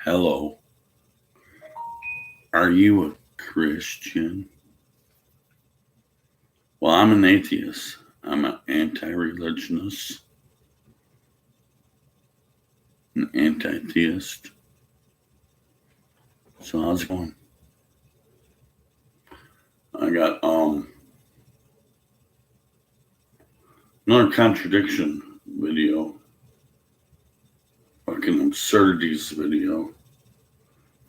Hello, are you a Christian? Well, I'm an atheist. I'm an anti religionist, an anti theist. So, how's it going? I got another contradiction video, fucking absurdities video,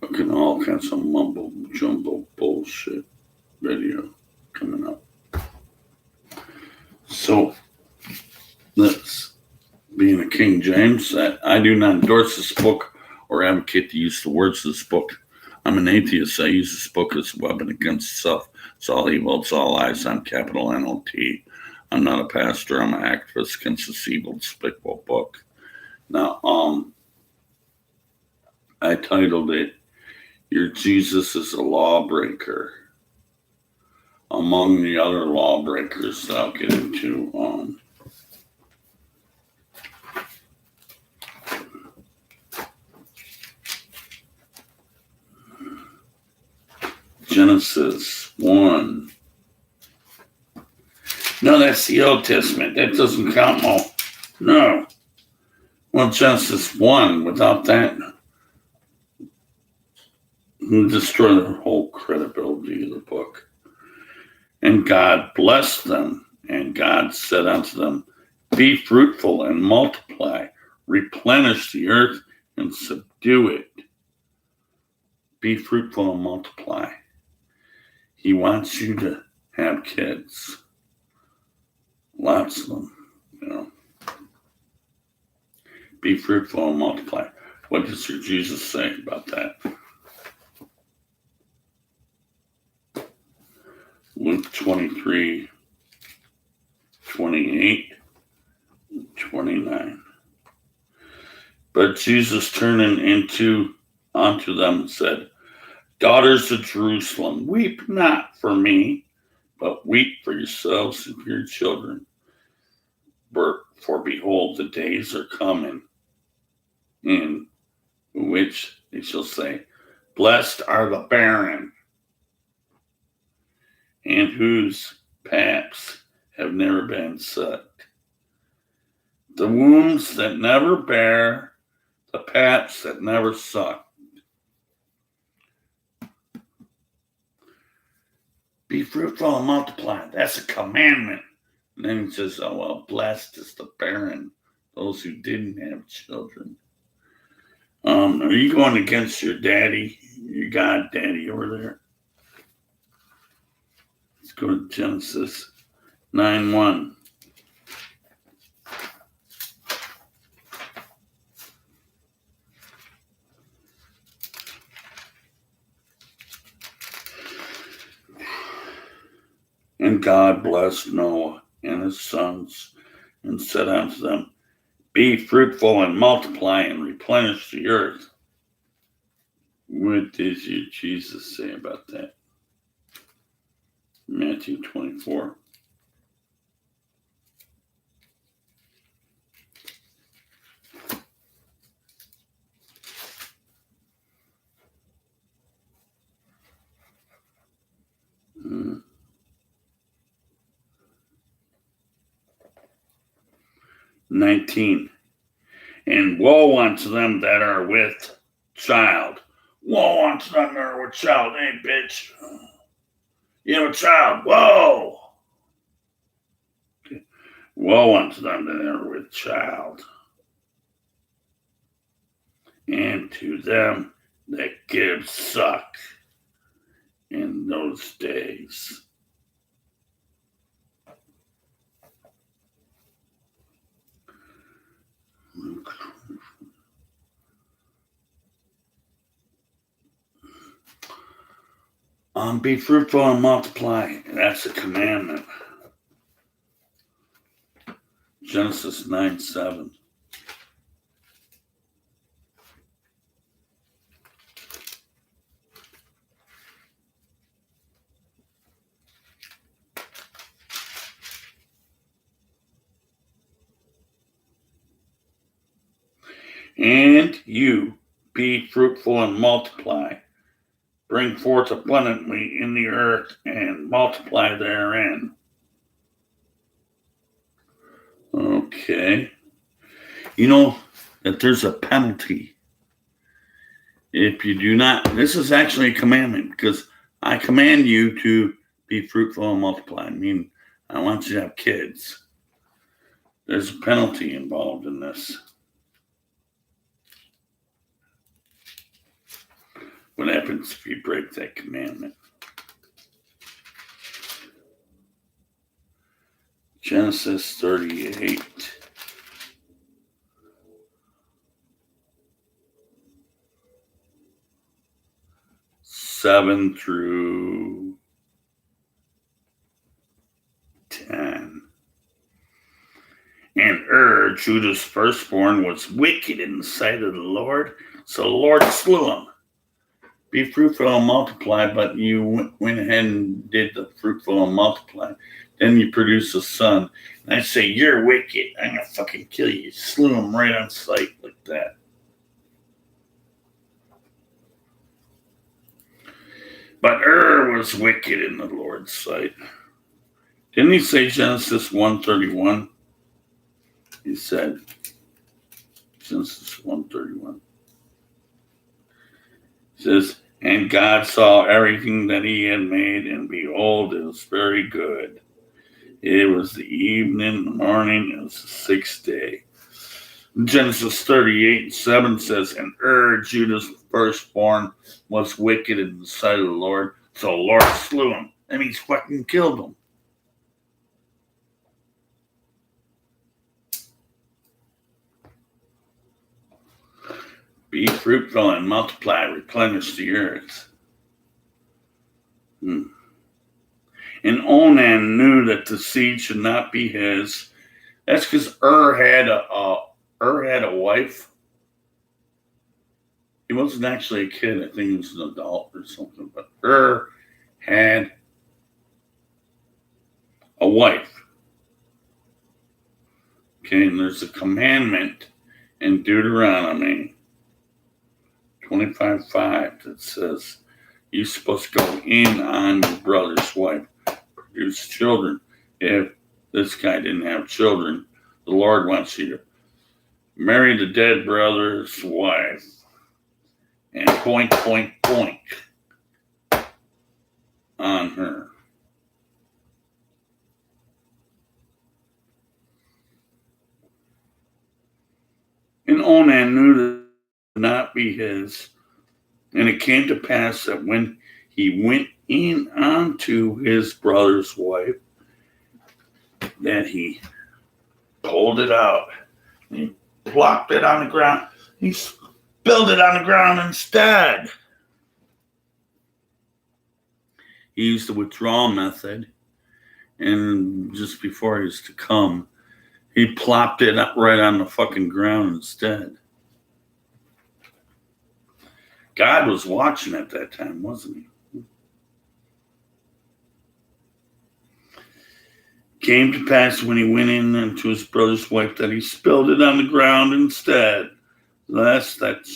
fucking all kinds of mumble jumbo bullshit video coming up. So, this being a King James, I do not endorse this book or advocate the use of the words of this book. I'm an atheist. I use this book as a weapon against self. It's all evil. It's all lies. I'm capital N-O-T. I'm not a pastor. I'm an activist against this evil, despicable book. Now, I titled it, Your Jesus is a Lawbreaker. Among the other lawbreakers that I'll get into, Genesis 1. No, that's the Old Testament. That doesn't count, Mo. No. Well, Genesis 1, without that, will destroy the whole credibility of the book. And God blessed them, and God said unto them, Be fruitful and multiply, replenish the earth and subdue it. Be fruitful and multiply. He wants you to have kids. Lots of them, Be fruitful and multiply. What does your Jesus say about that? Luke 23, 28, 29. But Jesus turning unto them and said, Daughters of Jerusalem, weep not for me, but weep for yourselves and for your children. For behold, the days are coming, in which they shall say, Blessed are the barren, and whose paps have never been sucked. The wombs that never bear, the paps that never suck. Be fruitful and multiply. That's a commandment. And then he says, oh, well, blessed is the barren, those who didn't have children. Are you going against your daddy, your God daddy over there? Let's go to Genesis 9:1. And God blessed Noah and his sons and said unto them, Be fruitful and multiply and replenish the earth. What does your Jesus say about that? Matthew 24. Hmm. 19. And woe unto them that are with child. Woe unto them that are with child. Hey, bitch. You have a child. Whoa. Okay. Woe unto them that are with child. And to them that give suck in those days. Be fruitful and multiply. That's a commandment. Genesis 9:7. And you Be fruitful and multiply. Bring forth abundantly in the earth and multiply therein. Okay. You know that there's a penalty if you do not. This is actually a commandment because I command you to be fruitful and multiply. I mean, I want you to have kids. There's a penalty involved in this. What happens if you break that commandment? Genesis 38. 7 through 10. And Judah's firstborn, was wicked in the sight of the Lord, so the Lord slew him. Be fruitful and multiply, but you went ahead and did the fruitful and multiply. Then you produce a son. And I say, you're wicked. I'm going to fucking kill you. You slew him right on sight like that. But was wicked in the Lord's sight. Didn't he say Genesis 1:31? He said, Genesis 1:31. It says, and God saw everything that he had made, and behold, it was very good. It was the evening, the morning, it was the sixth day. Genesis 38:7 says, and Judah's firstborn, was wicked in the sight of the Lord, so the Lord slew him. That means fucking killed him. Be fruitful and multiply, replenish the earth. And Onan knew that the seed should not be his. That's because had a wife. He wasn't actually a kid. I think he was an adult or something. But had a wife. Okay, and there's a commandment in Deuteronomy 25:5 that says you're supposed to go in on your brother's wife, produce children. If this guy didn't have children, the Lord wants you to marry the dead brother's wife and point on her. And Onan knew that it would not be his. And it came to pass that when he went in onto his brother's wife, that he pulled it out. And he plopped it on the ground. He spilled it on the ground instead. He used the withdrawal method. And just before he was to come, he plopped it up right on the fucking ground instead. God was watching at that time, wasn't he? Came to pass when he went in unto his brother's wife that he spilled it on the ground instead, lest that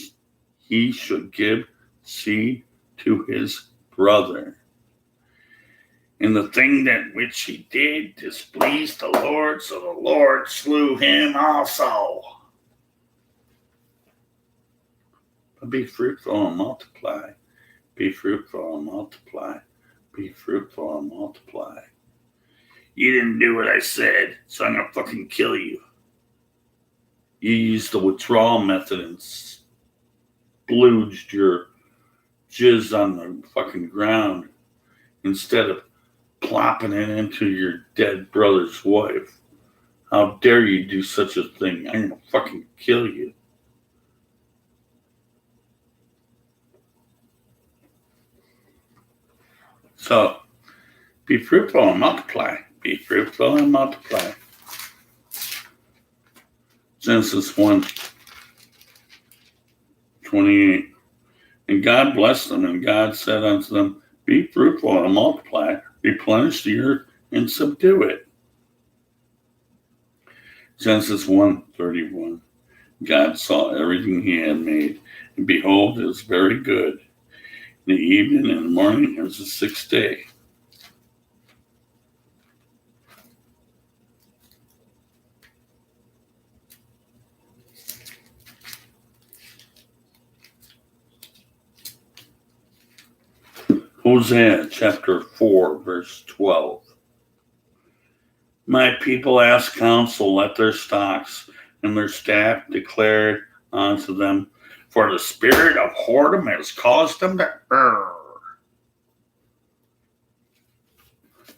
he should give seed to his brother. And the thing that which he did displeased the Lord, so the Lord slew him also. But be fruitful and multiply. Be fruitful and multiply. Be fruitful and multiply. You didn't do what I said, so I'm going to fucking kill you. You used the withdrawal method and splooged your jizz on the fucking ground instead of plopping it into your dead brother's wife. How dare you do such a thing? I'm going to fucking kill you. So, be fruitful and multiply. Be fruitful and multiply. Genesis 1:28. And God blessed them, and God said unto them, be fruitful and multiply, replenish the earth and subdue it. Genesis 1:31. God saw everything he had made, and behold, it was very good. In the evening and the morning, it was the sixth day. Hosea chapter 4, verse 12. My people ask counsel, let their stocks and their staff declare it unto them, for the spirit of whoredom has caused them to err.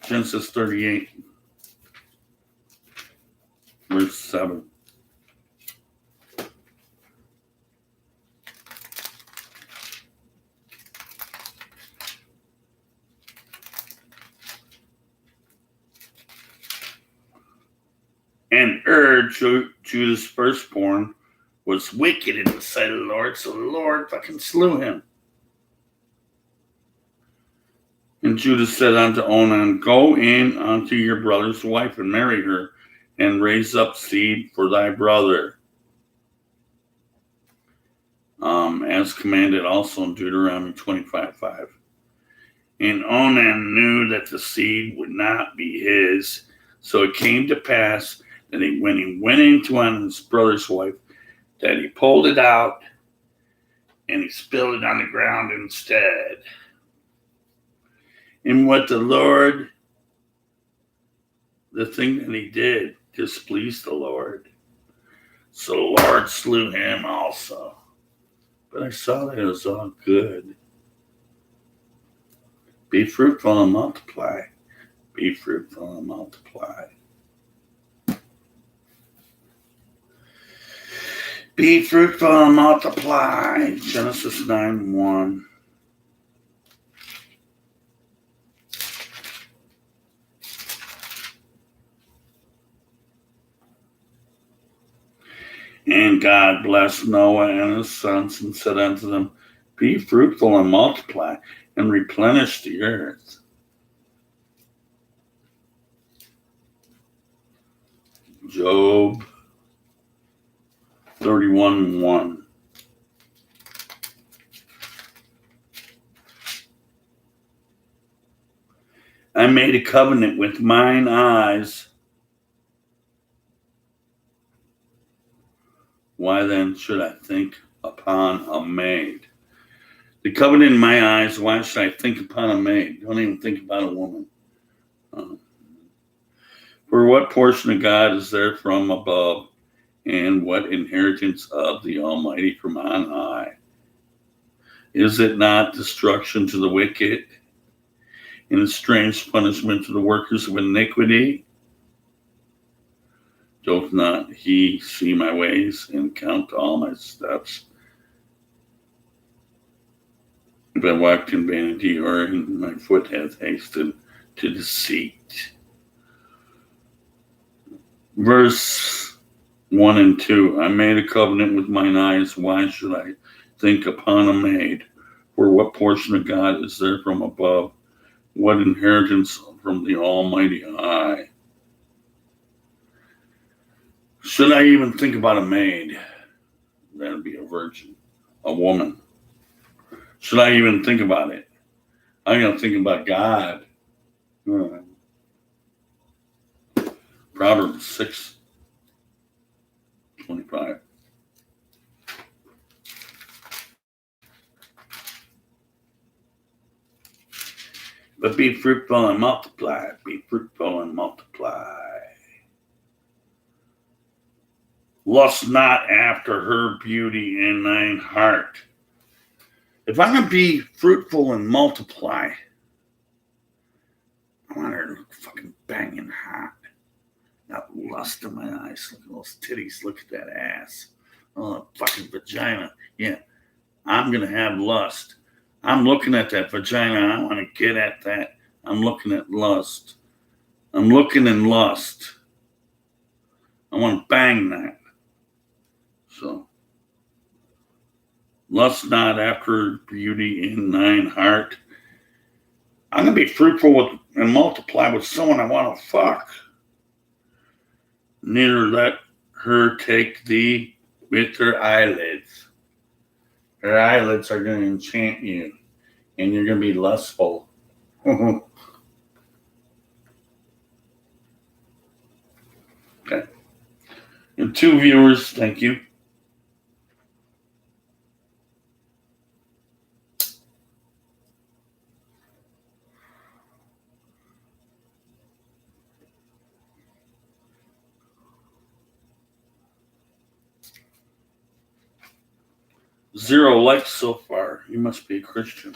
Genesis 38, verse 7. And Judah's firstborn, was wicked in the sight of the Lord, so the Lord fucking slew him. And Judah said unto Onan, go in unto your brother's wife and marry her, and raise up seed for thy brother. As commanded also in Deuteronomy 25:5. And Onan knew that the seed would not be his, so it came to pass that when he went into on his brother's wife, that he pulled it out and he spilled it on the ground instead. And what the thing that he did displeased the Lord. So the Lord slew him also. But I saw that it was all good. Be fruitful and multiply. Be fruitful and multiply. Be fruitful and multiply. Genesis 9:1. And God blessed Noah and his sons and said unto them, be fruitful and multiply and replenish the earth. Job 31:1. I made a covenant with mine eyes. Why then should I think upon a maid? The covenant in my eyes, why should I think upon a maid? Don't even think about a woman. For what portion of God is there from above, and what inheritance of the Almighty from on high? Is it not destruction to the wicked, and a strange punishment to the workers of iniquity? Doth not he see my ways and count all my steps? If I walked in vanity, or my foot hath hasted to deceit. Verse 1 and 2. I made a covenant with mine eyes. Why should I think upon a maid? For what portion of God is there from above? What inheritance from the Almighty high? Should I even think about a maid? That'd be a virgin, a woman. Should I even think about it? I'm going to think about God. Proverbs 6:25. But be fruitful and multiply. Be fruitful and multiply. Lust not after her beauty in thine heart. If I'm going to be fruitful and multiply, I want her to look fucking banging hot. Got lust in my eyes. Look at those titties. Look at that ass. Oh, fucking vagina. Yeah, I'm going to have lust. I'm looking at that vagina. I want to get at that. I'm looking at lust. I'm looking in lust. I want to bang that. So, lust not after beauty in thine heart. I'm going to be fruitful and multiply with someone I want to fuck. Neither let her take thee with their eyelids. Their eyelids are going to enchant you, and you're going to be lustful. Okay. And 2 viewers, thank you. Zero likes so far. You must be a Christian.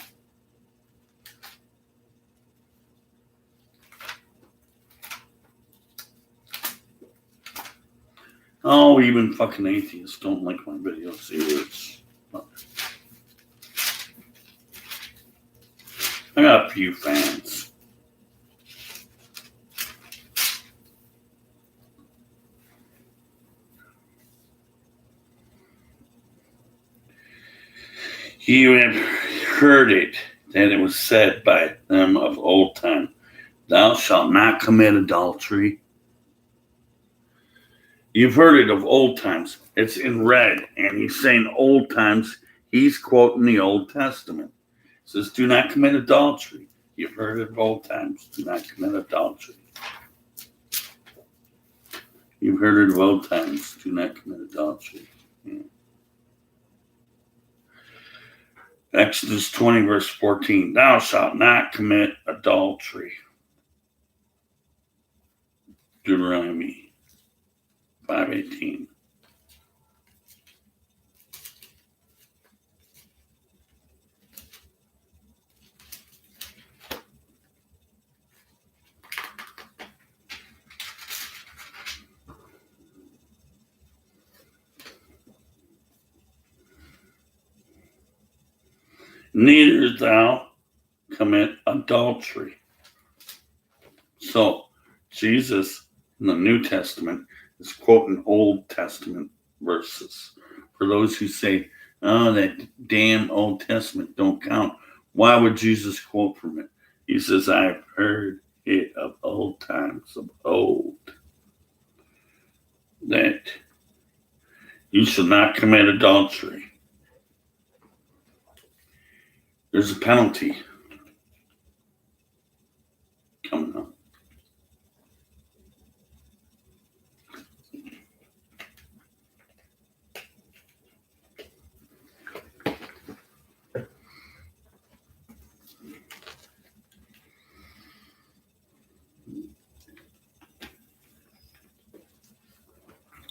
Oh, even fucking atheists don't like my videos either. I got a few fans. You have heard it, that it was said by them of old time, thou shalt not commit adultery. You've heard it of old times. It's in red, and he's saying old times. He's quoting the Old Testament. It says, do not commit adultery. You've heard it of old times. Do not commit adultery. You've heard it of old times. Do not commit adultery. Yeah. Exodus 20, verse 14. Thou shalt not commit adultery. Deuteronomy 5:18. Neither thou commit adultery. So, Jesus in the New Testament is quoting Old Testament verses. For those who say, oh, that damn Old Testament don't count, why would Jesus quote from it? He says, I've heard it of old times, of old, that you shall not commit adultery. There's a penalty coming up.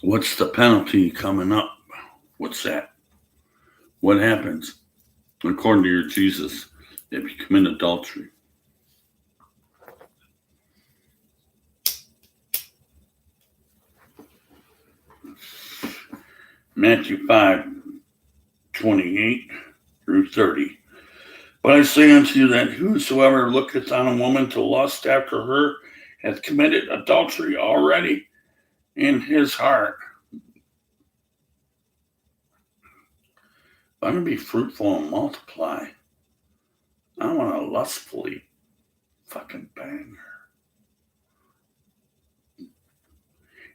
What's the penalty coming up? What's that? What happens according to your Jesus if you commit adultery? Matthew 5:28 through 30. But I say unto you that whosoever looketh on a woman to lust after her hath committed adultery already in his heart. I'm going to be fruitful and multiply. I want to lustfully fucking bang her.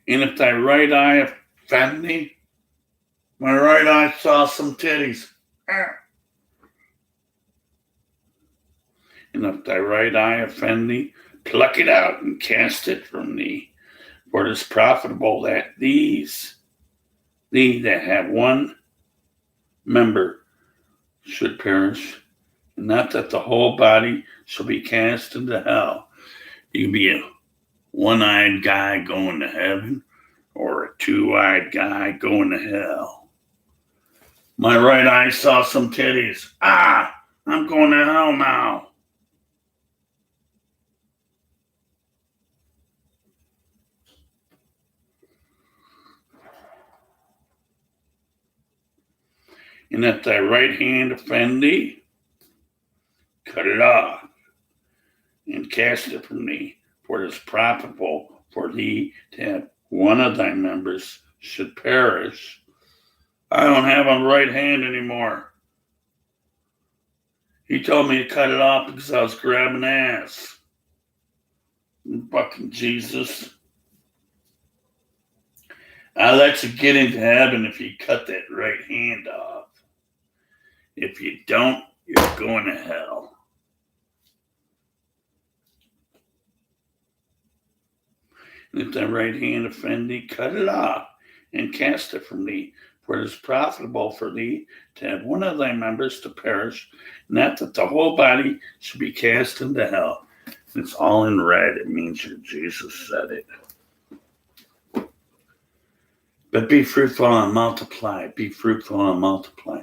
And if thy right eye offend thee, my right eye saw some titties. And if thy right eye offend thee, pluck it out and cast it from thee. For it is profitable that thee that have one member should perish, and not that the whole body shall be cast into hell. You can be a one-eyed guy going to heaven, or a two-eyed guy going to hell. My right eye saw some titties. I'm going to hell now. And if thy right hand offend thee, cut it off and cast it from thee, for it is profitable for thee to have one of thy members should perish. I don't have a right hand anymore. He told me to cut it off because I was grabbing ass. Fucking Jesus. I'll let you get into heaven if you cut that right hand off. If you don't, you're going to hell. And if thy right hand offend thee, cut it off and cast it from thee. For it is profitable for thee to have one of thy members to perish, not that the whole body should be cast into hell. It's all in red. It means that Jesus said it. But be fruitful and multiply. Be fruitful and multiply.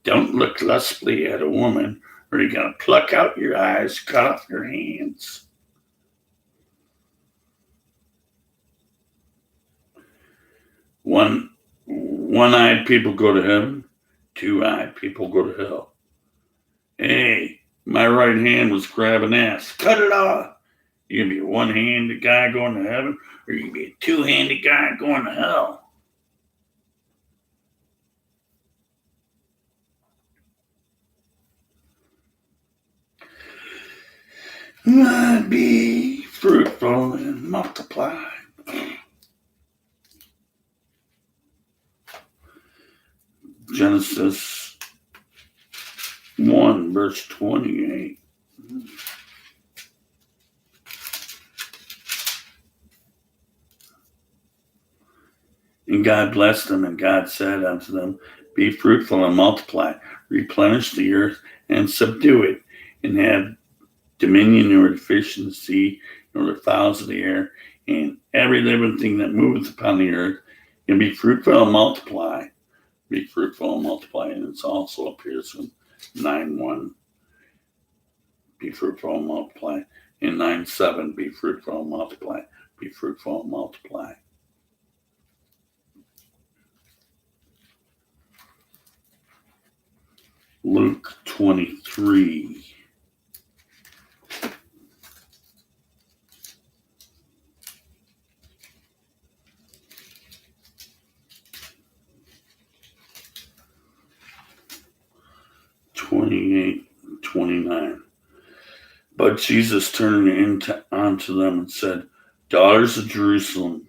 Don't look lustfully at a woman, or you're going to pluck out your eyes, cut off your hands. One-eyed people go to heaven. Two-eyed people go to hell. Hey, my right hand was grabbing ass. Cut it off. You can be a one-handed guy going to heaven, or you can be a two-handed guy going to hell. Be fruitful and multiply. Genesis 1, verse 28. And God blessed them, and God said unto them, be fruitful and multiply, replenish the earth and subdue it, and have dominion over the fish in the sea, and over the fowls of the air, and every living thing that moveth upon the earth, and be fruitful and multiply. Be fruitful and multiply, and it also appears in 9:1. Be fruitful and multiply. In 9:7, be fruitful and multiply. Be fruitful and multiply. Luke 23. (28, 29). But Jesus turned unto them and said, daughters of Jerusalem,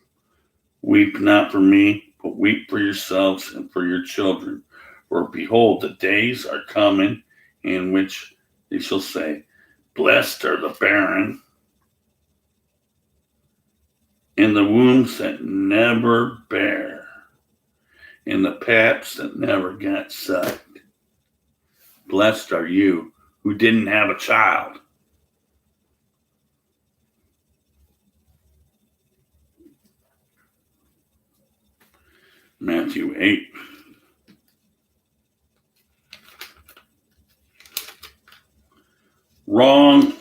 weep not for me, but weep for yourselves and for your children. For behold, the days are coming in which they shall say, blessed are the barren, and the wombs that never bear, and the paps that never got sucked. Blessed are you who didn't have a child. Matthew 8. Wrong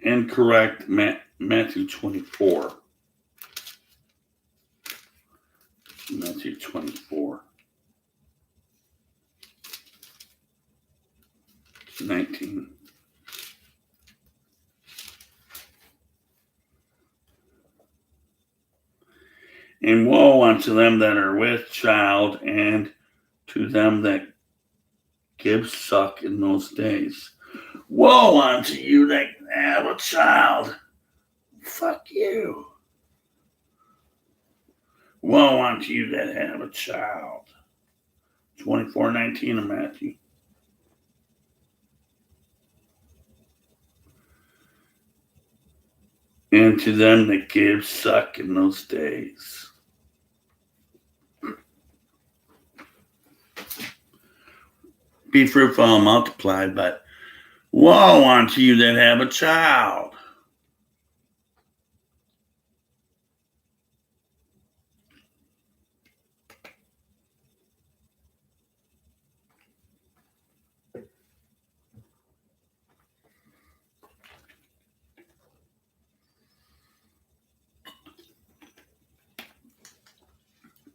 and correct. Matthew 24. Matthew 24. 19. And woe unto them that are with child, and to them that give suck in those days. Woe unto you that have a child. Fuck you. Woe unto you that have a child. 24:19 of Matthew. And to them that give suck in those days. Be fruitful and multiply, but woe unto you that have a child.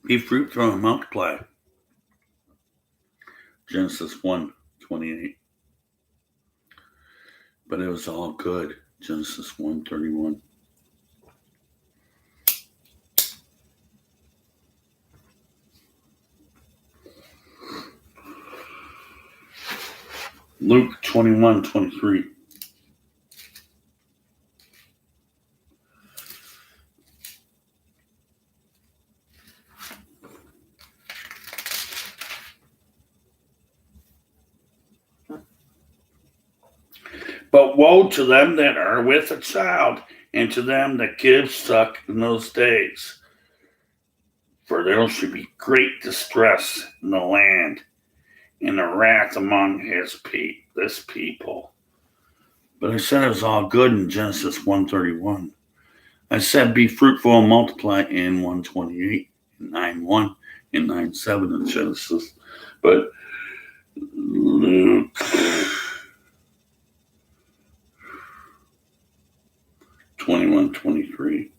Be fruitful and multiply. Genesis 1:28. But it was all good. Genesis 1:31. Luke 21:23. But woe to them that are with a child, and to them that give suck in those days. For there shall be great distress in the land, and a wrath among this people. But I said it was all good in Genesis 1:31. I said be fruitful and multiply in 1:28, in 9:1, in 9:7 in Genesis. But Luke 21:23.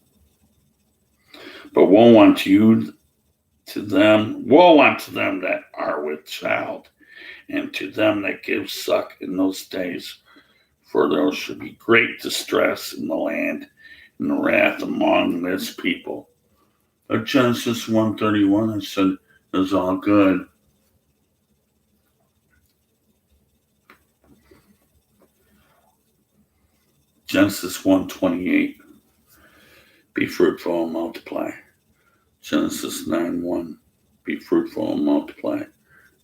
But woe unto them that are with child, and to them that give suck in those days, for there shall be great distress in the land, and wrath among this people. But Genesis 1:31, I said, is all good. Genesis 1:28, be fruitful and multiply. Genesis 9:1, be fruitful and multiply.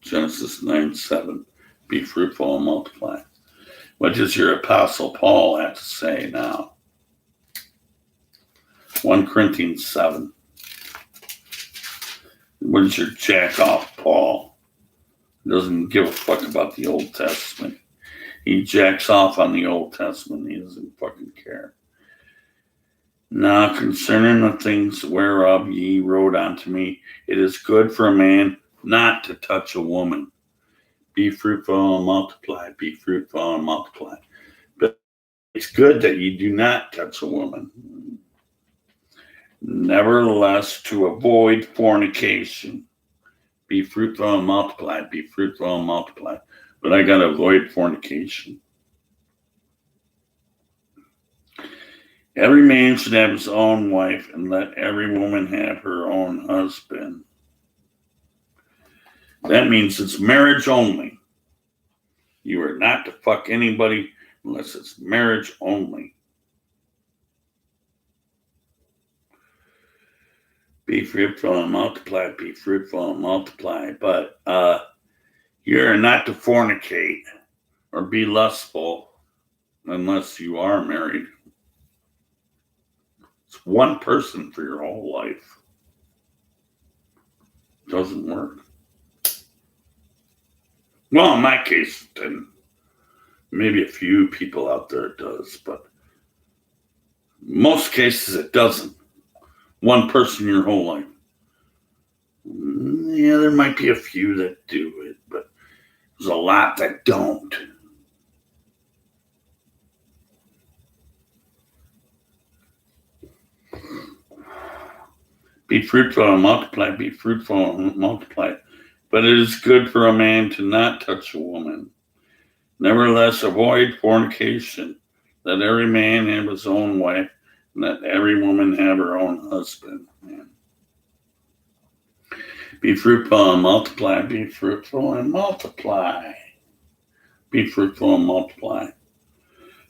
Genesis 9:7, be fruitful and multiply. What does your Apostle Paul have to say now? 1 Corinthians 7. What is your jack off Paul? He doesn't give a fuck about the Old Testament. He jacks off on the Old Testament. He doesn't fucking care. Now concerning the things whereof ye wrote unto me, it is good for a man not to touch a woman. Be fruitful and multiply. Be fruitful and multiply. But it's good that you do not touch a woman. Nevertheless, to avoid fornication. Be fruitful and multiply. Be fruitful and multiply. But I got to avoid fornication. Every man should have his own wife, and let every woman have her own husband. That means it's marriage only. You are not to fuck anybody unless it's marriage only. Be fruitful and multiply. Be fruitful and multiply. But you're not to fornicate or be lustful unless you are married. It's one person for your whole life. Doesn't work. Well, in my case, then maybe a few people out there it does, but most cases it doesn't. One person your whole life. Yeah, there might be a few that do it, but there's a lot that don't. Be fruitful and multiply. Be fruitful and multiply. But it is good for a man to not touch a woman. Nevertheless, avoid fornication. Let every man have his own wife, and let every woman have her own husband. Man. Be fruitful and multiply. Be fruitful and multiply. Be fruitful and multiply.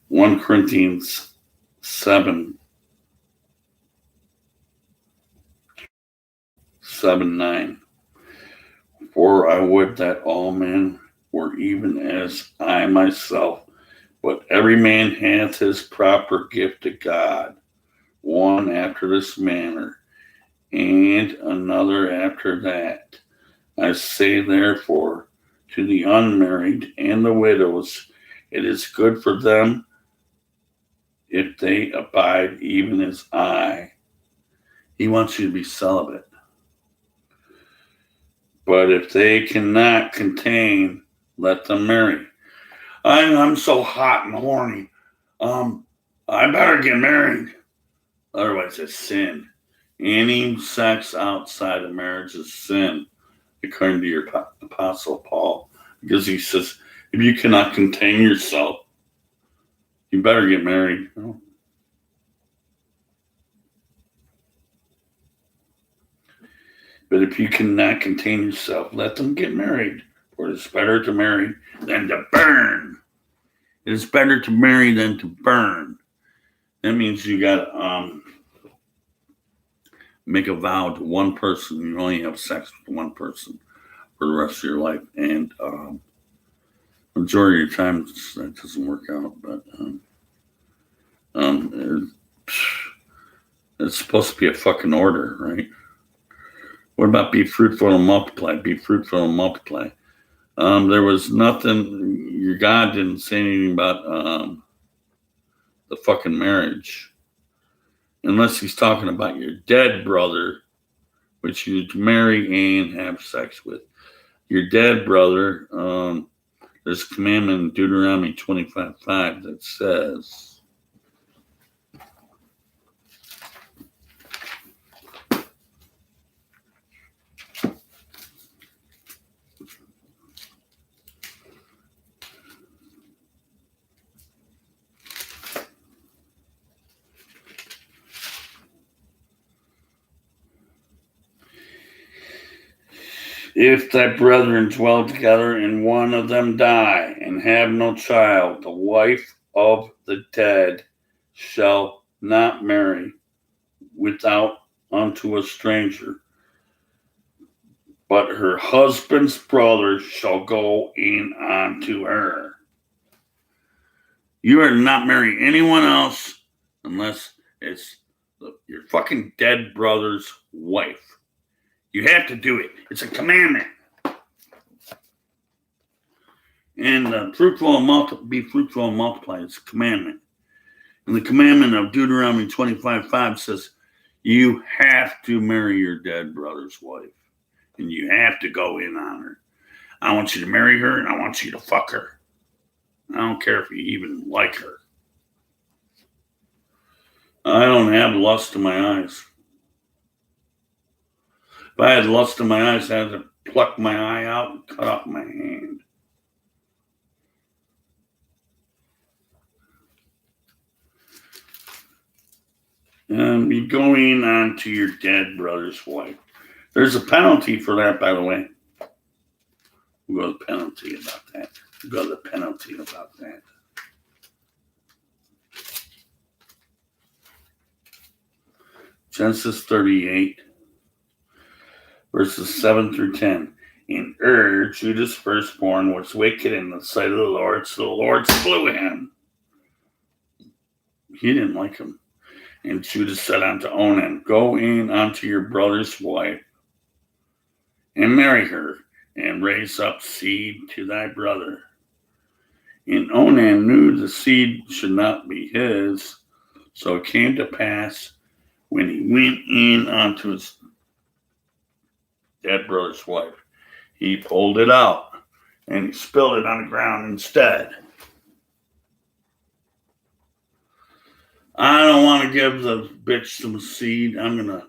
1 Corinthians 7. 7:9. For I would that all men were even as I myself, but every man hath his proper gift of God, one after this manner, and another after that. I say therefore to the unmarried and the widows, it is good for them if they abide even as I. He wants you to be celibate. But if they cannot contain, let them marry. I'm so hot and horny. I better get married. Otherwise, it's sin. Any sex outside of marriage is sin, according to your Apostle Paul. Because he says, if you cannot contain yourself, you better get married. But if you cannot contain yourself, let them get married. For it is better to marry than to burn. It is better to marry than to burn. That means you got to make a vow to one person. You only have sex with one person for the rest of your life. And Majority of the time, that doesn't work out, but um, it's supposed to be a fucking order, right? What about be fruitful and multiply? Be fruitful and multiply. There was nothing. Your God didn't say anything about the fucking marriage, unless he's talking about your dead brother, which you'd marry and have sex with. Your dead brother. There's a commandment in Deuteronomy 25:5 that says, if thy brethren dwell together and one of them die and have no child, the wife of the dead shall not marry without unto a stranger, but her husband's brother shall go in unto her. You are to not marry anyone else unless it's your fucking dead brother's wife. You have to do it. It's a commandment. And be fruitful and multiply. It's a commandment. And the commandment of Deuteronomy 25:5 says you have to marry your dead brother's wife. And you have to go in on her. I want you to marry her and I want you to fuck her. I don't care if you even like her. I don't have lust in my eyes. If I had lust in my eyes, I had to pluck my eye out and cut off my hand. And you going on to your dead brother's wife. There's a penalty for that, by the way. We'll go to the penalty about that. Genesis 38, verses 7 through 10. And Judah's firstborn, was wicked in the sight of the Lord, so the Lord slew him. He didn't like him. And Judah said unto Onan, go in unto your brother's wife, and marry her, and raise up seed to thy brother. And Onan knew the seed should not be his, so it came to pass when he went in unto his dead brother's wife, he pulled it out, and he spilled it on the ground instead. I don't want to give the bitch some seed. I'm going to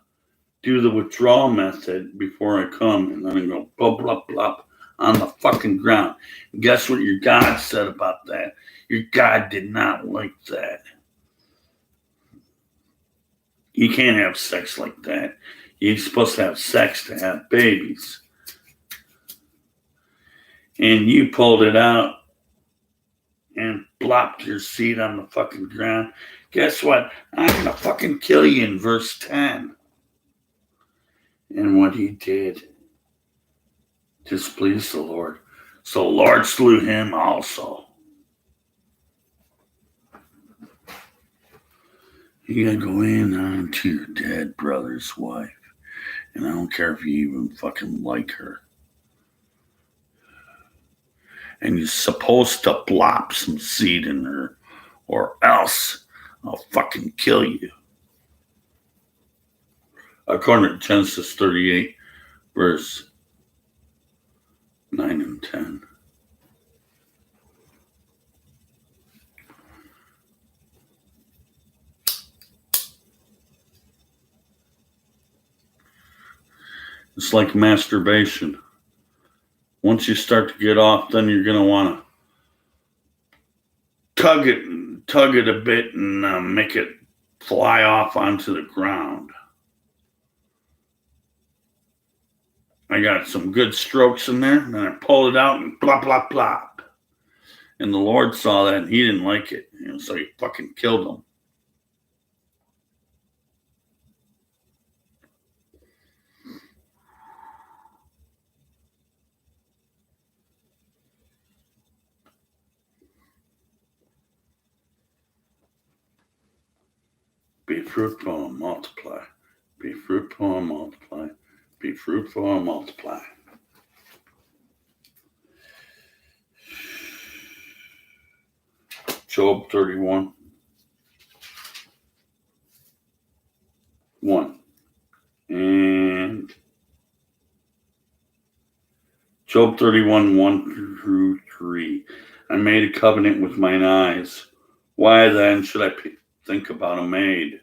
do the withdrawal method before I come, and then I go blub, blub, blub on the fucking ground. And guess what your God said about that? Your God did not like that. You can't have sex like that. You're supposed to have sex to have babies. And you pulled it out and plopped your seed on the fucking ground. Guess what? I'm going to fucking kill you in verse 10. And what he did displeased the Lord. So the Lord slew him also. You gotta go in on to your dead brother's wife. And I don't care if you even fucking like her. And you're supposed to plop some seed in her, or else I'll fucking kill you. According to Genesis 38, verse 9 and 10. It's like masturbation. Once you start to get off, then you're going to want to tug it a bit and make it fly off onto the ground. I got some good strokes in there, and then I pulled it out and plop, plop, plop. And the Lord saw that, and he didn't like it. So he fucking killed him. Be fruitful and multiply. Be fruitful and multiply. Be fruitful and multiply. Job 31. 1. And Job 31, 1 through 3. I made a covenant with mine eyes. Why then should I think about a maid?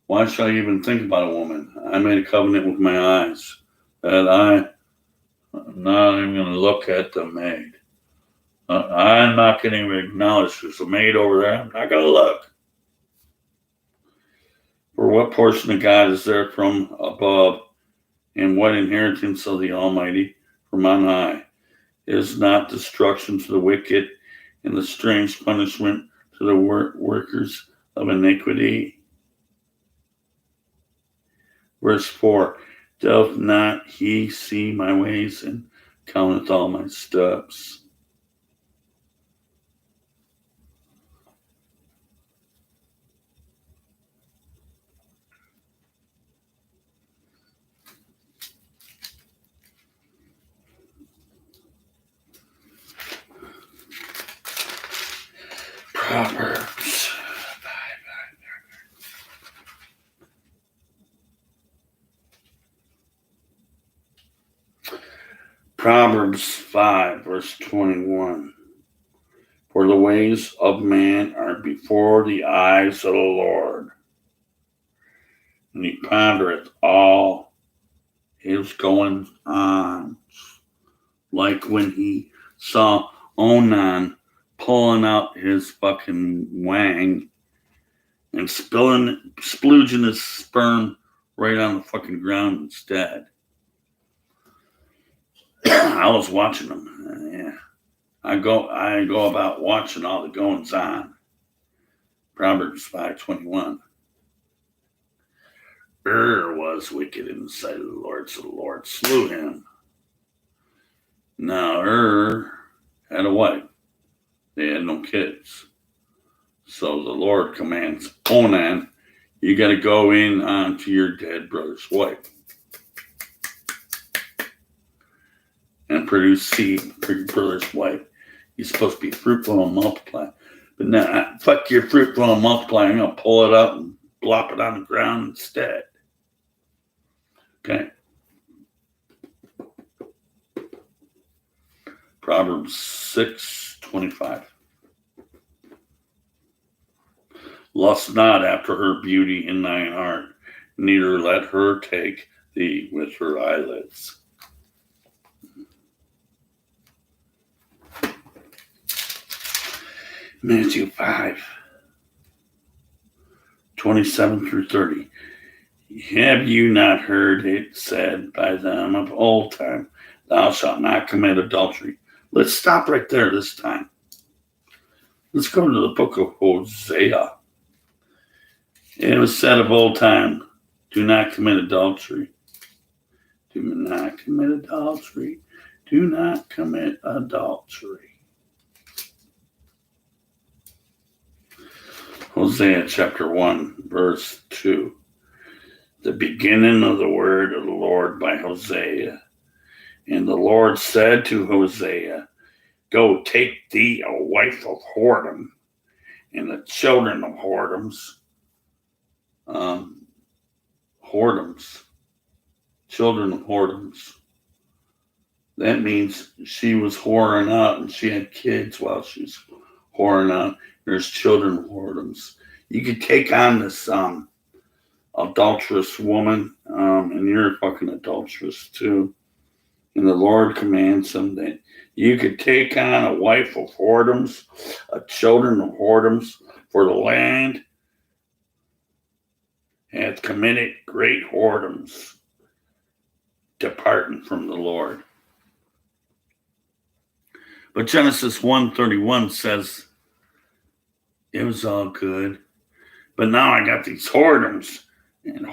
Why should I even think about a woman? I made a covenant with my eyes that I'm not even going to look at the maid. I'm not going to even acknowledge there's a maid over there. I'm not going to look. For what portion of God is there from above, and what inheritance of the Almighty from on high? Is not destruction to the wicked, and the strange punishment to the workers of iniquity? Verse 4, doth not he see my ways, and counteth all my steps? Proverbs. Proverbs 5, verse 21. For the ways of man are before the eyes of the Lord, and he pondereth all his goings on. Like when he saw Onan pulling out his fucking wang and splooging his sperm right on the fucking ground instead. I was watching them. Yeah, I go about watching all the goings on. Proverbs 5:21. Was wicked in the sight of the Lord, so the Lord slew him. Now had a wife. They had no kids. So the Lord commands Onan, you got to go in onto your dead brother's wife and produce seed for your brother's wife. You're supposed to be fruitful and multiply. But now, fuck your fruitful and multiply. I'm going to pull it up and blop it on the ground instead. Okay. Proverbs 6:25. Lust not after her beauty in thine heart, neither let her take thee with her eyelids. Matthew 5:27 through 30. Have you not heard it said by them of old time, thou shalt not commit adultery? Let's stop right there this time. Let's go to the book of Hosea. It was said of old time, do not commit adultery. Do not commit adultery. Do not commit adultery. Hosea chapter 1, verse 2. The beginning of the word of the Lord by Hosea. And the Lord said to Hosea, go take thee a wife of whoredom, and the children of whoredoms. Children of whoredoms. That means she was whoring out and she had kids while she's whoring out. There's children of whoredoms. You could take on this adulterous woman, and you're fucking adulterous too. And the Lord commands him that you could take on a wife of whoredoms, a children of whoredoms, for the land hath committed great whoredoms, departing from the Lord. But Genesis 1:31 says it was all good. But now I got these whoredoms and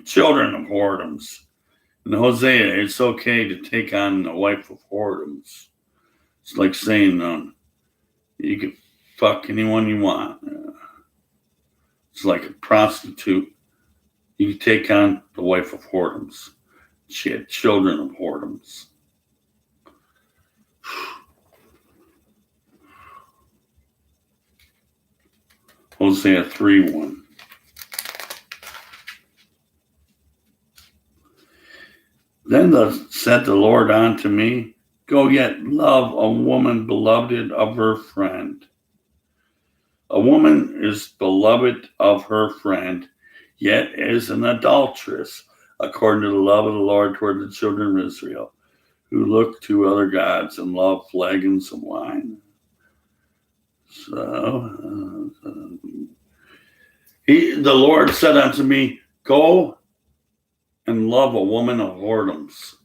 children of whoredoms. And Hosea, it's okay to take on a wife of whoredoms. It's like saying you can fuck anyone you want. It's like a prostitute. You could take on the wife of whoredoms. She had children of whoredoms. Hosea 3:1. Then said the Lord unto me, Go yet love a woman beloved of her friend. A woman is beloved of her friend, yet is an adulteress, according to the love of the Lord toward the children of Israel, who look to other gods and love flagons of wine. So, the Lord said unto me, Go and love a woman of whoredoms.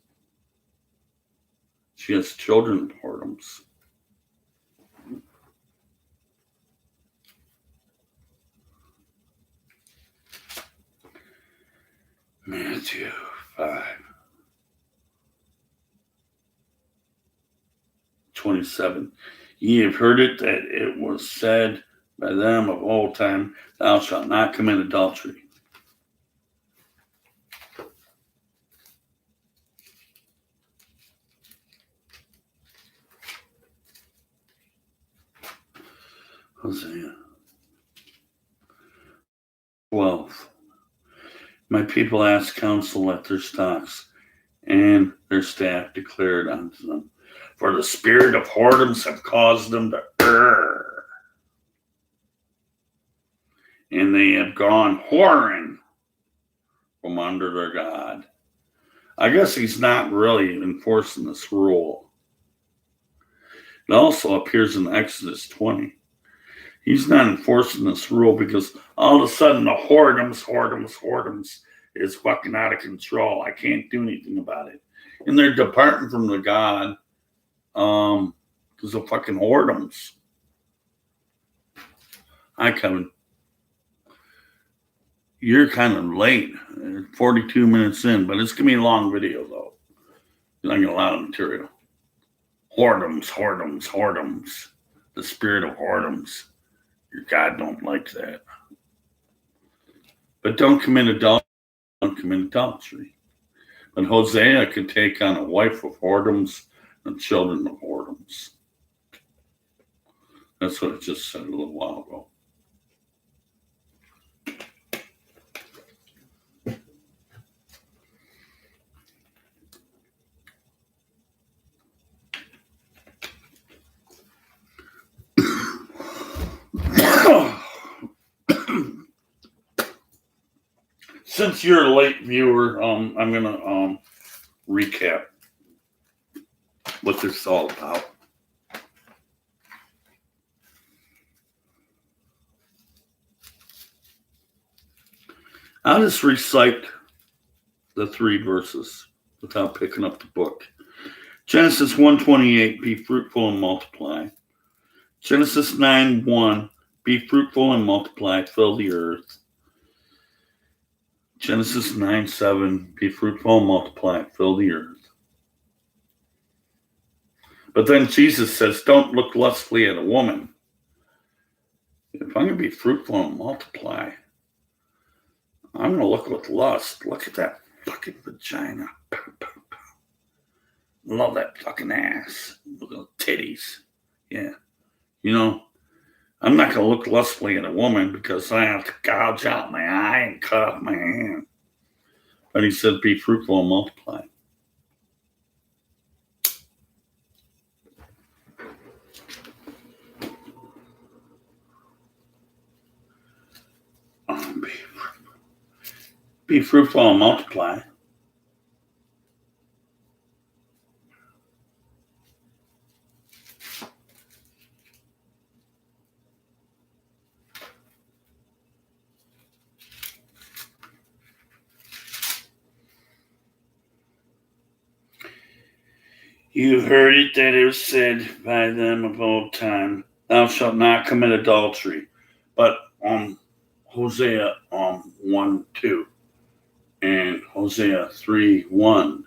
She has children of whoredoms. Matthew 5:27. Ye have heard it that it was said by them of old time, Thou shalt not commit adultery. Hosea 12. My people ask counsel at their stocks, and their staff declared unto them. For the spirit of whoredoms have caused them to err, and they have gone whoring from under their God. I guess he's not really enforcing this rule. It also appears in Exodus 20. He's not enforcing this rule because all of a sudden the whoredoms is fucking out of control. I can't do anything about it. And they're departing from the God because of fucking whoredoms. Hi, Kevin. You're kind of late. 42 minutes in, but it's going to be a long video, though. I get a lot of material. Whoredoms. The spirit of whoredoms. Your God don't like that. But don't commit adultery. But Hosea could take on a wife of whoredoms and children of whoredoms. That's what it just said a little while ago. Since you're a late viewer, I'm going to recap what this is all about. I'll just recite the 3 verses without picking up the book. Genesis 1:28, be fruitful and multiply. Genesis 9:1, be fruitful and multiply, fill the earth. Genesis 9:7, be fruitful and multiply, fill the earth. But then Jesus says, don't look lustfully at a woman. If I'm going to be fruitful and multiply, I'm going to look with lust. Look at that fucking vagina. Love that fucking ass. Look at the titties. Yeah. You know, I'm not going to look lustfully at a woman because I have to gouge out my eye and cut off my hand. But he said, be fruitful and multiply. Be fruitful and multiply. You've heard it that it was said by them of old time, thou shalt not commit adultery. But Hosea 1:2 and Hosea 3:1,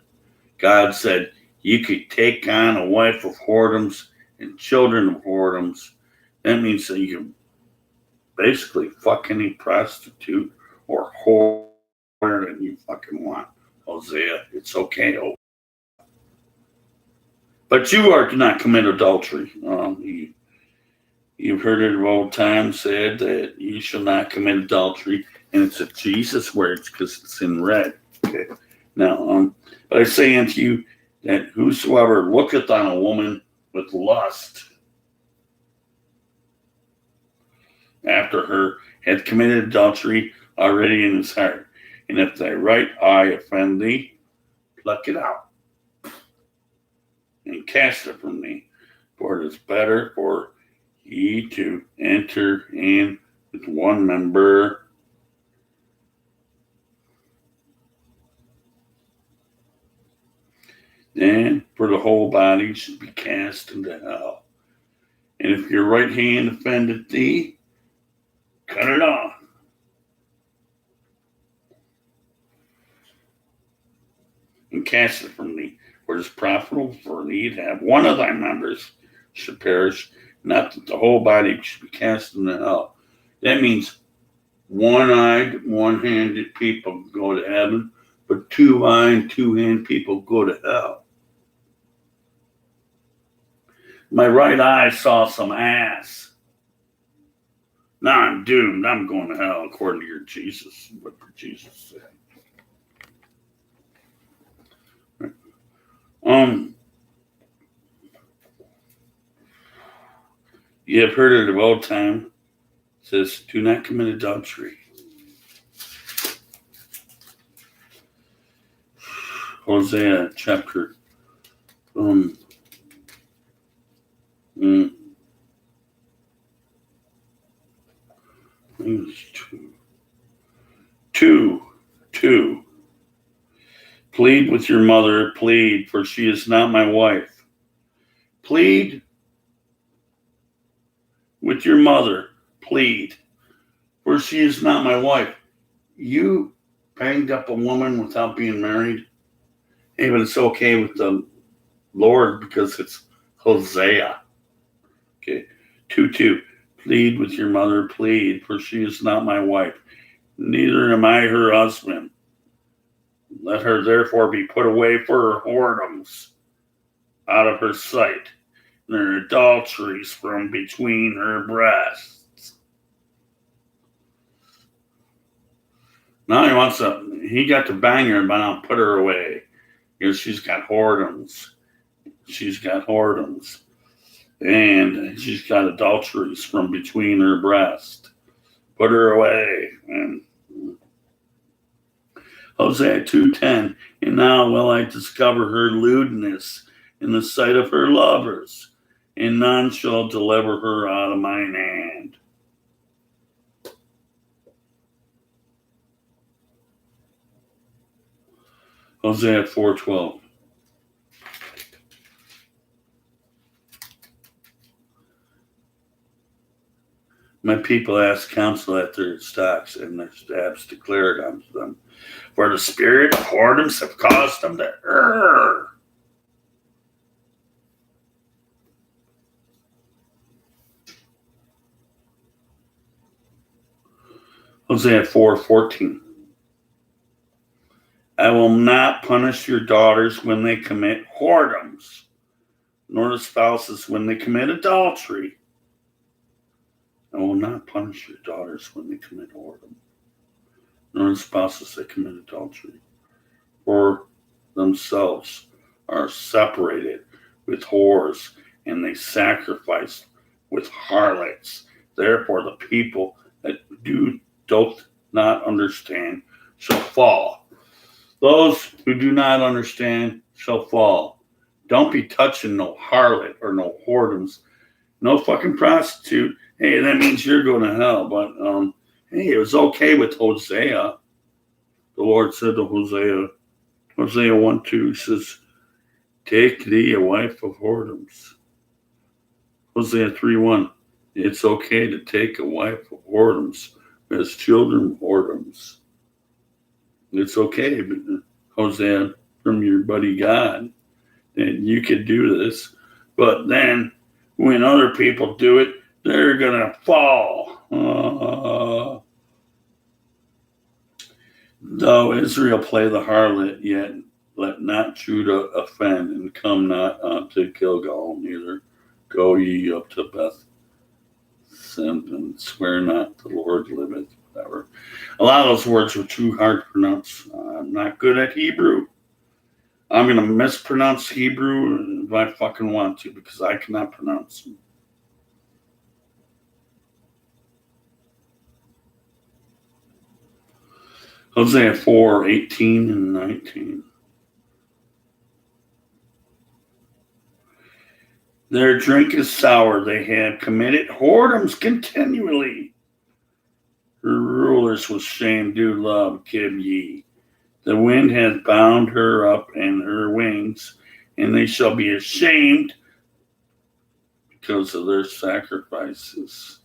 God said you could take on a wife of whoredoms and children of whoredoms. That means that you can basically fuck any prostitute or whore that you fucking want. Hosea, it's okay. But you are to not commit adultery. You've heard it of old time said that you shall not commit adultery, and it's a Jesus words because it's in red. Okay. Now, but I say unto you that whosoever looketh on a woman with lust after her hath committed adultery already in his heart. And if thy right eye offend thee, pluck it out and cast it from thee. For it is better for ye to enter in with one member than for the whole body should be cast into hell. And if your right hand offendeth thee, cut it off. And cast it from thee. For it is profitable for thee to have one of thy members should perish, not that the whole body should be cast into hell. That means one-eyed, one-handed people go to heaven, but two-eyed, two-handed people go to hell. My right eye saw some ass. Now I'm doomed. I'm going to hell according to your Jesus, what Jesus said. You have heard it of old time. It says, do not commit adultery. Hosea chapter 2. Plead with your mother, plead, for she is not my wife. Plead with your mother, plead, for she is not my wife. You banged up a woman without being married. Hey, but it's okay with the Lord because it's Hosea. Okay. 2. Plead with your mother, plead, for she is not my wife. Neither am I her husband. Let her therefore be put away for her whoredoms out of her sight, and her adulteries from between her breasts. Now he got to bang her, but I'll put her away because she's got whoredoms. And she's got adulteries from between her breast. Put her away. And Hosea 2:10, and now will I discover her lewdness in the sight of her lovers, and none shall deliver her out of mine hand. Hosea 4:12. My people ask counsel at their stocks, and their staffs declare it unto them. For the spirit of whoredoms have caused them to err. Hosea 4:14. I will not punish your daughters when they commit whoredoms, nor the spouses when they commit adultery. I will not punish your daughters when they commit whoredom, nor the spouses that commit adultery. For themselves are separated with whores, and they sacrifice with harlots. Therefore, the people that doth not understand shall fall. Those who do not understand shall fall. Don't be touching no harlot or no whoredoms, no fucking prostitute. Hey, that means you're going to hell. But hey, it was okay with Hosea. The Lord said to Hosea 1:2 says, take thee a wife of whoredoms. Hosea 3:1, it's okay to take a wife of whoredoms as children of whoredoms. It's okay, Hosea, from your buddy God, and you could do this. But then when other people do it, they're going to fall. Though Israel play the harlot, yet let not Judah offend, and come not to Gilgal, neither go ye up to Beth Sim, and swear not the Lord liveth, whatever. A lot of those words were too hard to pronounce. I'm not good at Hebrew. I'm going to mispronounce Hebrew if I fucking want to, because I cannot pronounce them. Hosea 4:18 and 19. Their drink is sour. They have committed whoredoms continually. Her rulers with shame do love give ye. The wind hath bound her up in her wings, and they shall be ashamed because of their sacrifices.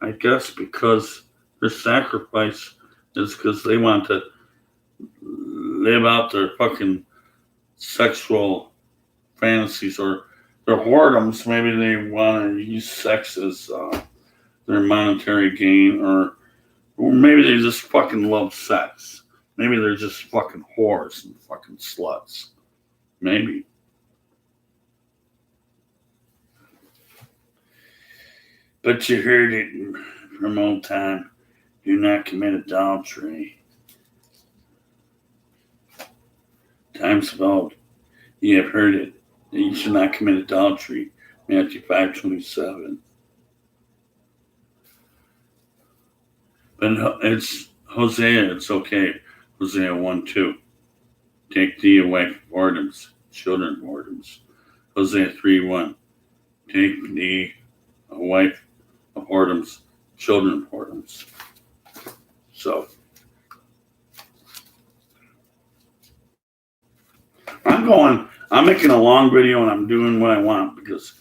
I guess because their sacrifice is because they want to live out their fucking sexual fantasies, or their whoredoms. Maybe they want to use sex as their monetary gain, or maybe they just fucking love sex. Maybe they're just fucking whores and fucking sluts. Maybe. But you heard it from old time. Do not commit adultery. Times of old. You have heard it, that you should not commit adultery. Matthew 5:27. But it's Hosea, it's okay. Hosea 1:2. Take thee away from whoredoms, children of whoredoms. Hosea 3:1. Take thee a wife of whoredoms, children of whoredoms. So I'm making a long video and I'm doing what I want because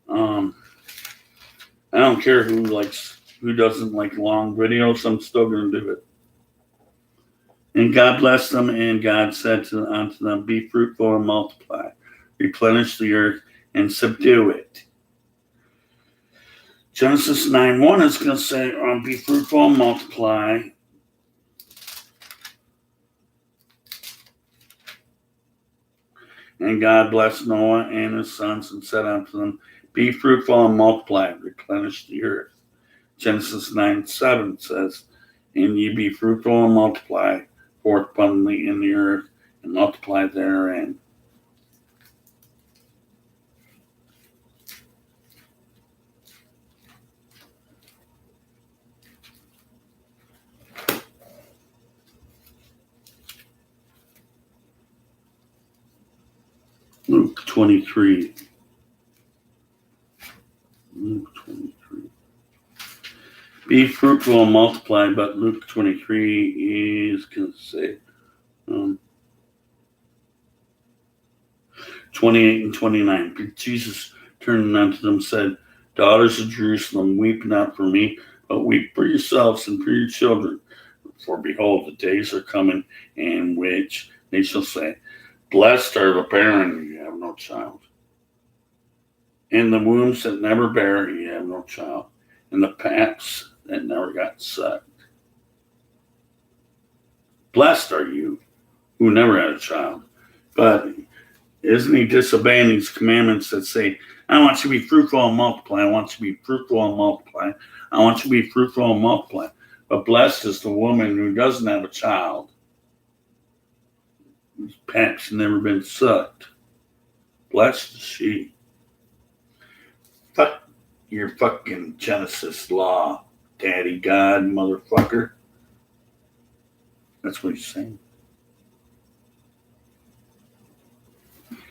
I don't care who doesn't like long videos. I'm still going to do it. And God blessed them, and God said unto them, be fruitful and multiply, replenish the earth and subdue it. Genesis 9:1 is going to say, be fruitful and multiply. And God blessed Noah and his sons and said unto them, be fruitful and multiply, replenish the earth. Genesis 9:7 says, and ye be fruitful and multiply forth abundantly in the earth, and multiply therein. Luke 23. Luke 23. Be fruitful and multiply, but Luke 23 is going to say 28 and 29. But Jesus turned unto them and said, daughters of Jerusalem, weep not for me, but weep for yourselves and for your children. For behold, the days are coming in which they shall say, blessed are the barren, you have no child. And the wombs that never bear, you have no child. And the paps that never got sucked. Blessed are you who never had a child. But isn't he disobeying these commandments that say, I want you to be fruitful and multiply. I want you to be fruitful and multiply. I want you to be fruitful and multiply. But blessed is the woman who doesn't have a child. Whose paps never been sucked. Blessed is she. Fuck your fucking Genesis law, daddy God, motherfucker. That's what he's saying.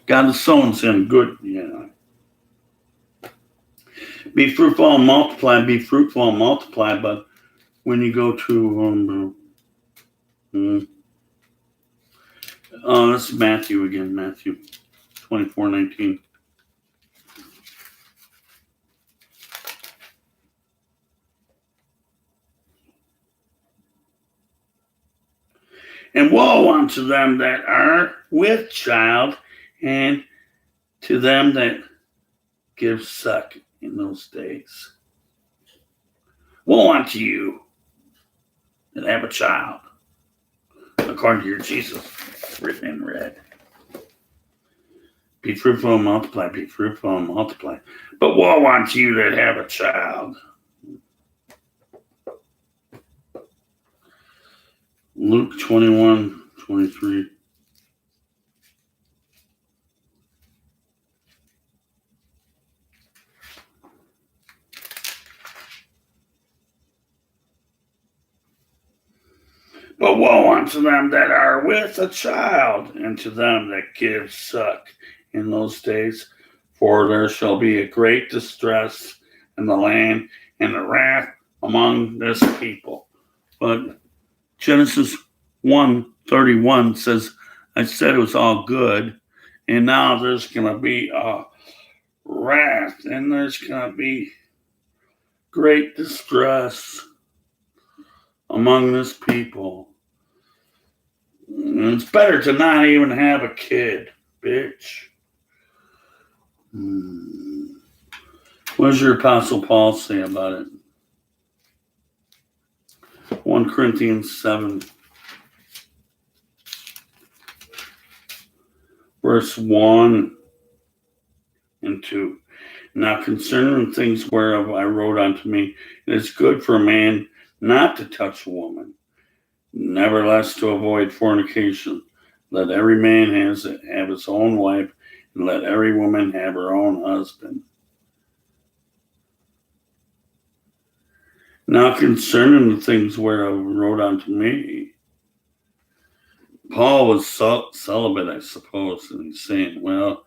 God is sowing him good, Be fruitful and multiply, be fruitful and multiply, but when you go to this is Matthew again, Matthew 24:19. And woe unto them that are with child, and to them that give suck in those days. Woe unto you that have a child, according to your Jesus, written in red. Be fruitful and multiply, be fruitful and multiply. But woe unto you that have a child. Luke 21:23. But woe unto them that are with a child, and to them that give suck in those days, for there shall be a great distress in the land, and a wrath among this people. But Genesis 1:31 says, I said it was all good, and now there's going to be a wrath, and there's going to be great distress among this people. It's better to not even have a kid, bitch. What does your Apostle Paul say about it? 1 Corinthians 7, verse 1 and 2. Now concerning things whereof I wrote unto me, it is good for a man not to touch a woman, nevertheless to avoid fornication. Let every man have his own wife, and let every woman have her own husband. Now concerning the things whereof I wrote unto me, Paul was celibate, I suppose, and he's saying, well,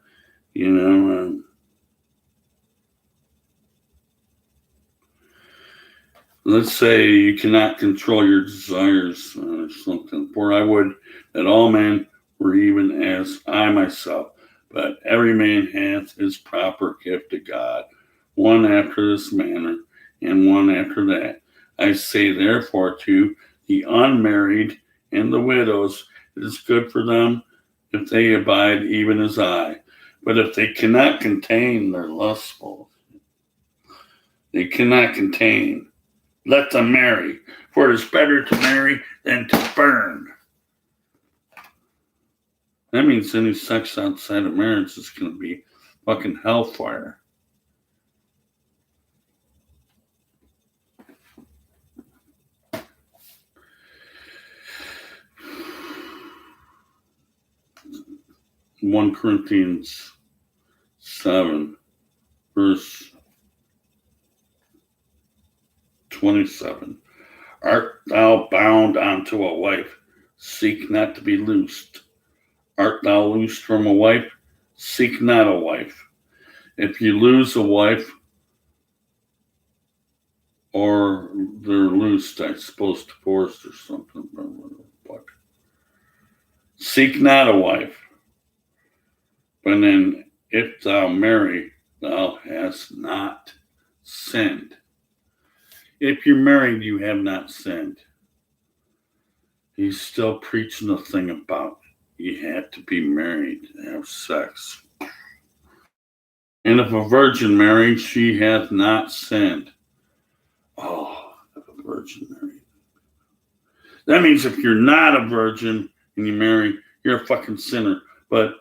let's say you cannot control your desires or something. For I would that all men were even as I myself, but every man hath his proper gift of God, one after this manner, and one after that. I say therefore to the unmarried and the widows, it is good for them if they abide even as I. But if they cannot contain their lustful, they cannot contain, let them marry, for it is better to marry than to burn. That means any sex outside of marriage is going to be fucking hellfire. One Corinthians 7, verse 27. Art thou bound unto a wife? Seek not to be loosed. Art thou loosed from a wife? Seek not a wife. If you lose a wife, or they're loosed, I suppose divorced or something. But seek not a wife. But then if thou marry, thou hast not sinned. If you're married, you have not sinned. He's still preaching the thing about you have to be married to have sex. And if a virgin married, she hath not sinned. Oh, if a virgin married. That means if you're not a virgin and you marry, you're a fucking sinner. But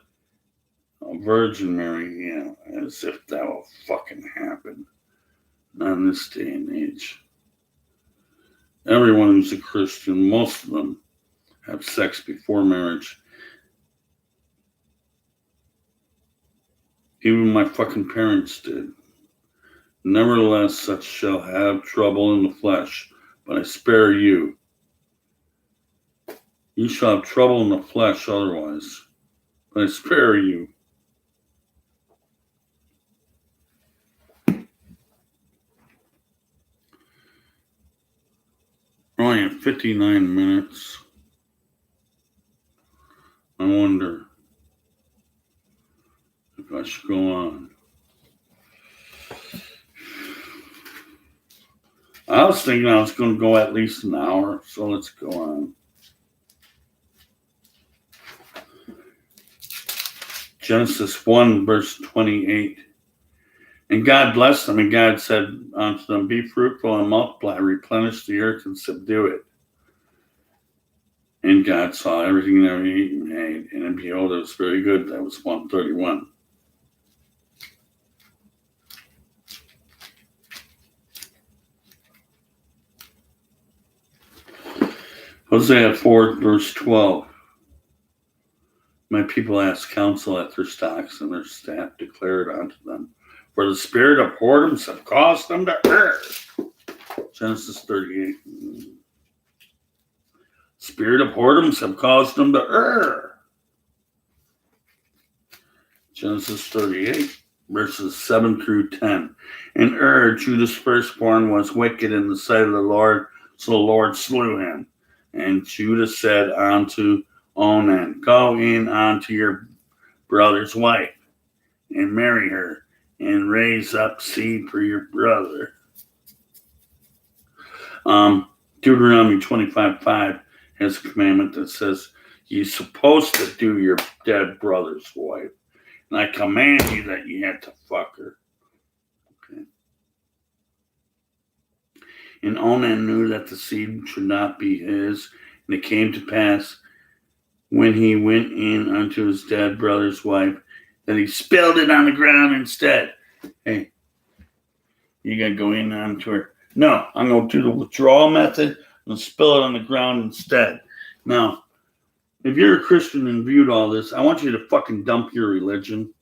a virgin marry, as if that will fucking happen. Not in this day and age. Everyone who's a Christian, most of them have sex before marriage. Even my fucking parents did. Nevertheless, such shall have trouble in the flesh, but I spare you. You shall have trouble in the flesh otherwise, but I spare you. We're only at 59 minutes. I wonder if I should go on. I was thinking I was going to go at least an hour, so let's go on. Genesis 1, verse 28. And God blessed them, and God said unto them, be fruitful and multiply, replenish the earth and subdue it. And God saw everything that he made, and behold, it was very good. That was 131. Hosea 4, verse 12. My people ask counsel at their stocks, and their staff declared unto them. For the spirit of whoredoms have caused them to err. Genesis 38. Spirit of whoredoms have caused them to err. Genesis 38, verses 7 through 10. And Judah's firstborn, was wicked in the sight of the Lord, so the Lord slew him. And Judah said unto Onan, go in unto your brother's wife, and marry her, and raise up seed for your brother. Deuteronomy 25:5 has a commandment that says you're supposed to do your dead brother's wife. And I command you that you have to fuck her. Okay. And Onan knew that the seed should not be his. And it came to pass, when he went in unto his dead brother's wife, that he spilled it on the ground instead. Hey, you got to go in onto her. No, I'm going to do the withdrawal method and spill it on the ground instead. Now, if you're a Christian and viewed all this, I want you to fucking dump your religion.